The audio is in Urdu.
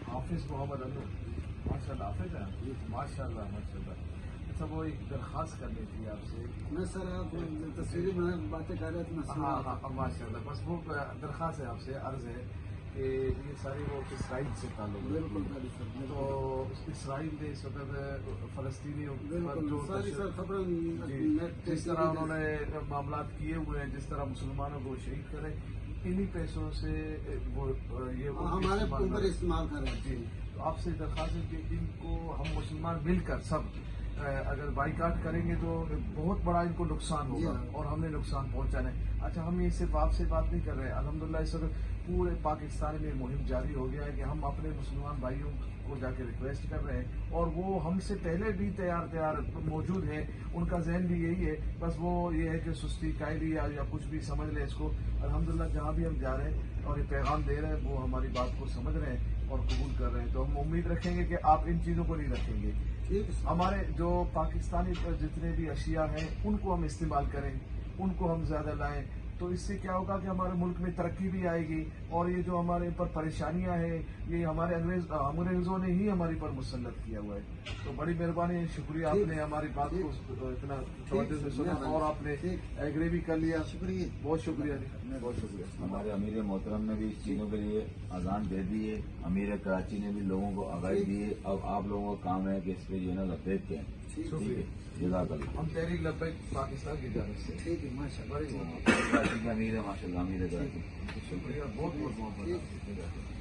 حافظ محمد انور ماشاء اللہ حافظ ہے ماشاء اللہ ماشاء اللہ. اچھا وہ ایک درخواست کرنی تھی آپ سے. میں سر آپ تصویری میں باتیں کر رہے تھے. ہاں ماشاء اللہ بس وہ درخواست ہے آپ سے عرض ہے کہ یہ ساری وہ اسرائیل سے تعلق ہے. تو اسرائیل نے اس وقت فلسطینیوں جس طرح انہوں نے معاملات کیے ہوئے ہیں، جس طرح مسلمانوں کو شہید کرے، انہی پیسوں سے وہ یہ ہمارے اوپر استعمال کر رہے ہیں. جی تو آپ سے درخواست ہے کہ ان کو ہم مسلمان مل کر سب اگر بائیکاٹ کریں گے تو بہت بڑا ان کو نقصان ہوگا اور ہم نے نقصان پہنچانا ہے. اچھا ہم یہ صرف آپ سے بات نہیں کر رہے ہیں، الحمدللہ اس وقت پورے پاکستان میں مہم جاری ہو گیا ہے کہ ہم اپنے مسلمان بھائیوں کو جا کے ریکویسٹ کر رہے ہیں، اور وہ ہم سے پہلے بھی تیار موجود ہیں. ان کا ذہن بھی یہی ہے، بس وہ یہ ہے کہ سستی قائلی یا کچھ بھی سمجھ لیں اس کو. الحمدللہ جہاں بھی ہم جا رہے ہیں اور یہ پیغام دے رہے ہیں وہ ہماری بات کو سمجھ رہے ہیں اور قبول کر رہے ہیں. تو ہم امید رکھیں گے کہ آپ ان چیزوں کو نہیں رکھیں گے. ہمارے جو پاکستانی جتنے بھی اشیاء ہیں ان کو ہم استعمال کریں، ان کو ہم زیادہ لائیں. تو اس سے کیا ہوگا کہ ہمارے ملک میں ترقی بھی آئے گی، اور یہ جو ہمارے اوپر پریشانیاں ہیں یہ ہمارے انگریزوں نے ہی ہمارے اوپر مسلط کیا ہوا ہے. تو بڑی مہربانی، شکریہ آپ نے ہماری بات کو اتنا توجہ سے سنا اور آپ نے ایگری بھی کر لیا. شکریہ، بہت شکریہ جی، بہت شکریہ. ہمارے امیر محترم نے بھی اس چیزوں کے لیے اذان دے دی ہے، امیر کراچی نے بھی لوگوں کو آگاہی دی ہے. اب آپ لوگوں کا کام ہے کہ اس پہ جو ہے نا لبیک کہیں. شکریہ. جزاک اللہ. ہم تحریک لبیک پاکستان کی جانب سے ٹھیک ہے ماشاء اللہ. کراچی کے امیر ہے، ماشاء اللہ امیر کراچی. شکریہ، بہت بہت محبت.